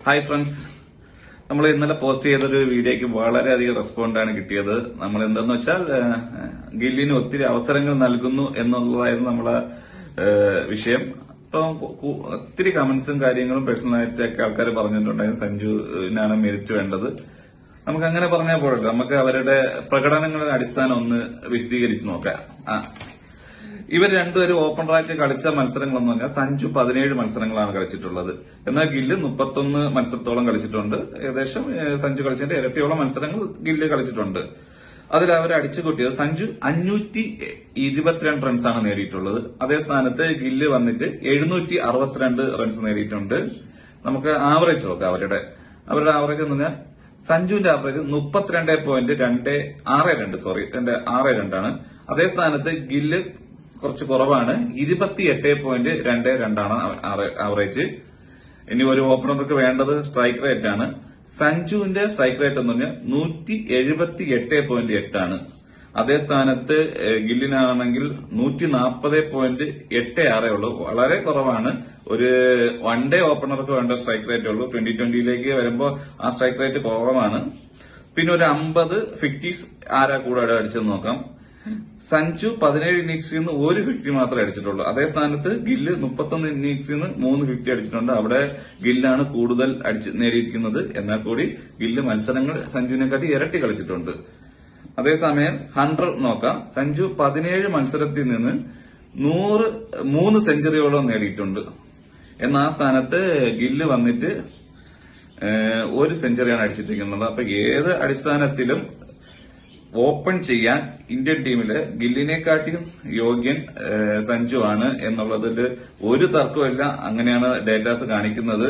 Hi friends, നമ്മൾ ഇന്നലെ post ചെയ്തൊരു വീഡിയോയ്ക്ക് വളരെയധികം റെസ്പോണ്ടാണ് കിട്ടിയത്. നമ്മൾ എന്താന്ന് വെച്ചാൽ ഗില്ലിന് ഒത്തിരി അവസരങ്ങൾ നൽകുന്നു എന്നുള്ളതായിരുന്നു നമ്മളെ വിഷയം. അപ്പം ഒത്തിരി കമന്റ്സും കാര്യങ്ങളും പേഴ്സണലായിട്ടൊക്കെ ആൾക്കാർ പറഞ്ഞിട്ടുണ്ടായിരുന്നു സഞ്ജുവിനാണ് മെരിറ്റ് വേണ്ടത്. നമുക്ക് അങ്ങനെ പറഞ്ഞാൽ പോരല്ലോ, നമുക്ക് അവരുടെ പ്രകടനങ്ങളുടെ അടിസ്ഥാനം ഒന്ന് വിശദീകരിച്ച് നോക്കാം. ഇവർ രണ്ടുപേരും ഓപ്പണറായിട്ട് കളിച്ച മത്സരങ്ങളൊന്നും പറഞ്ഞാൽ സഞ്ജു 17 മത്സരങ്ങളാണ് കളിച്ചിട്ടുള്ളത്. എന്നാൽ ഗില്ല് 31 മത്സരത്തോളം കളിച്ചിട്ടുണ്ട്. ഏകദേശം സഞ്ജു കളിച്ചതിന്റെ ഇരട്ടിയോളം മത്സരങ്ങൾ ഗില്ല് കളിച്ചിട്ടുണ്ട്. അതിൽ അവർ അടിച്ചു കൂട്ടിയത് സഞ്ജു 522 റൺസാണ് നേടിയിട്ടുള്ളത്. അതേ സ്ഥാനത്ത് ഗില്ല് വന്നിട്ട് 762 റൺസ് നേടിയിട്ടുണ്ട്. നമുക്ക് ആവറേജ് നോക്കാം. അവരുടെ ആവറേജ് എന്ന് പറഞ്ഞാൽ സഞ്ജുവിന്റെ ആവറേജ് 32.262 ആണ്. അതേ സ്ഥാനത്ത് ഗില്ല് കുറച്ച് കുറവാണ്, 28.22 ആവറേജ്. ഇനി ഒരു ഓപ്പണർക്ക് വേണ്ടത് സ്ട്രൈക്ക് റേറ്റ് ആണ്. സഞ്ജുവിന്റെ സ്ട്രൈക്ക് റേറ്റ് എന്ന് പറഞ്ഞാൽ 178.8 അതേ സ്ഥാനത്ത് ഗില്ലിനാണെങ്കിൽ 140.86 ഉള്ളൂ. വളരെ കുറവാണ്. ഒരു വൺ ഡേ ഓപ്പണർക്ക് വേണ്ട സ്ട്രൈക്ക് റേറ്റ് ഉള്ളൂ. 2020 വരുമ്പോൾ ആ സ്ട്രൈക്ക് റേറ്റ് കുറവാണ്. പിന്നെ ഒരു 50 ഫിഫ്റ്റീസ് ആരാ കൂടെ അടിച്ചെന്ന് നോക്കാം. സഞ്ജു 17 ഇന്നിംഗ്സിൽ നിന്ന് 1 ഫിഫ്റ്റി മാത്രമേ അടിച്ചിട്ടുള്ളൂ. അതേ സ്ഥാനത്ത് ഗില്ല് 31 ഇന്നിംഗ്സിൽ നിന്ന് 3 ഫിഫ്റ്റി അടിച്ചിട്ടുണ്ട്. അവിടെ ഗില്ലാണ് കൂടുതൽ നേടിയിരിക്കുന്നത്. എന്നാൽ കൂടി ഗില്ല് മത്സരങ്ങൾ സഞ്ജുവിനെക്കാട്ടി ഇരട്ടി കളിച്ചിട്ടുണ്ട്. അതേസമയം 100 നോക്കാം. സഞ്ജു 17 മത്സരത്തിൽ നിന്ന് 3 സെഞ്ചുറിയോളം നേടിയിട്ടുണ്ട്. എന്നാൽ ആ സ്ഥാനത്ത് ഗില്ല് വന്നിട്ട് 1 സെഞ്ചുറിയാണ് അടിച്ചിരിക്കുന്നത്. അപ്പൊ ഏത് അടിസ്ഥാനത്തിലും ഓപ്പൺ ചെയ്യാൻ ഇന്ത്യൻ ടീമില് ഗില്ലിനെക്കാട്ടിയും യോഗ്യൻ സഞ്ജു ആണ് എന്നുള്ളതിൽ ഒരു തർക്കമില്ല. അങ്ങനെയാണ് ഡേറ്റാസ് കാണിക്കുന്നത്.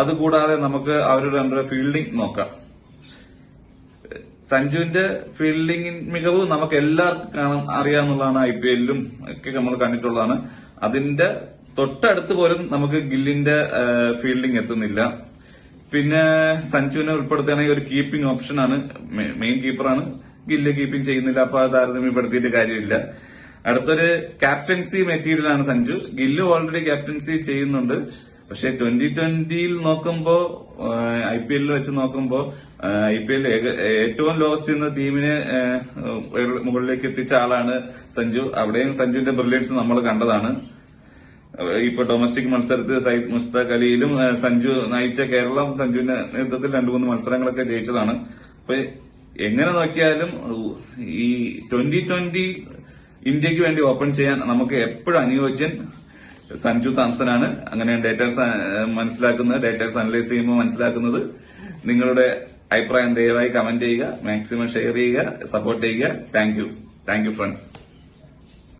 അതുകൂടാതെ നമുക്ക് അവരുടെ ഫീൽഡിംഗ് നോക്കാം. സഞ്ജുവിന്റെ ഫീൽഡിംഗ് മികവ് നമുക്ക് എല്ലാവർക്കും അറിയാവുന്നതാണ്. IPL-ലും ഒക്കെ നമ്മൾ കണ്ടിട്ടുള്ളതാണ്. അതിന്റെ തൊട്ടടുത്ത് പോലും നമുക്ക് ഗില്ലിന്റെ ഫീൽഡിംഗ് എത്തുന്നില്ല. പിന്നെ സഞ്ജുവിനെ ഉൾപ്പെടുത്തുകയാണെങ്കിൽ ഒരു കീപ്പിംഗ് ഓപ്ഷനാണ്. മെയിൻ കീപ്പറാണ്. ഗില്ല് കീപ്പിംഗ് ചെയ്യുന്നില്ല. അപ്പൊ അത് താരതമ്യപ്പെടുത്തിയിട്ട് കാര്യമില്ല. അടുത്തൊരു ക്യാപ്റ്റൻസി മെറ്റീരിയലാണ് സഞ്ജു. ഗില്ല് ഓൾറെഡി ക്യാപ്റ്റൻസി ചെയ്യുന്നുണ്ട്. പക്ഷെ 2020 നോക്കുമ്പോ IPL വെച്ച് നോക്കുമ്പോ IPL ഏറ്റവും ലോസ്റ്റ് ചെയ്യുന്ന ടീമിനെ മുകളിലേക്ക് എത്തിച്ച ആളാണ് സഞ്ജു. അവിടെയും സഞ്ജുവിന്റെ ബ്രില്യൻസ് നമ്മൾ കണ്ടതാണ്. ഇപ്പൊ ഡൊമസ്റ്റിക് മത്സരത്തിൽ സയ്യിദ് മുസ്താഖ് അലിയിലും സഞ്ജു നയിച്ച കേരളം സഞ്ജുവിന്റെ നേതൃത്വത്തിൽ 2-3 മത്സരങ്ങളൊക്കെ ജയിച്ചതാണ്. അപ്പൊ എങ്ങനെ നോക്കിയാലും ഈ 2020 ഇന്ത്യക്ക് വേണ്ടി ഓപ്പൺ ചെയ്യാൻ നമുക്ക് എപ്പോഴും അനുയോജ്യൻ സഞ്ജു സാംസൺ ആണ്. അങ്ങനെയാണ് ഡേറ്റാസ് മനസ്സിലാക്കുന്നത്. ഡേറ്റാസ് അനലൈസ് ചെയ്യുമ്പോൾ മനസ്സിലാക്കുന്നത്. നിങ്ങളുടെ അഭിപ്രായം ദയവായി കമന്റ് ചെയ്യുക, മാക്സിമം ഷെയർ ചെയ്യുക, സപ്പോർട്ട് ചെയ്യുക. Thank you friends.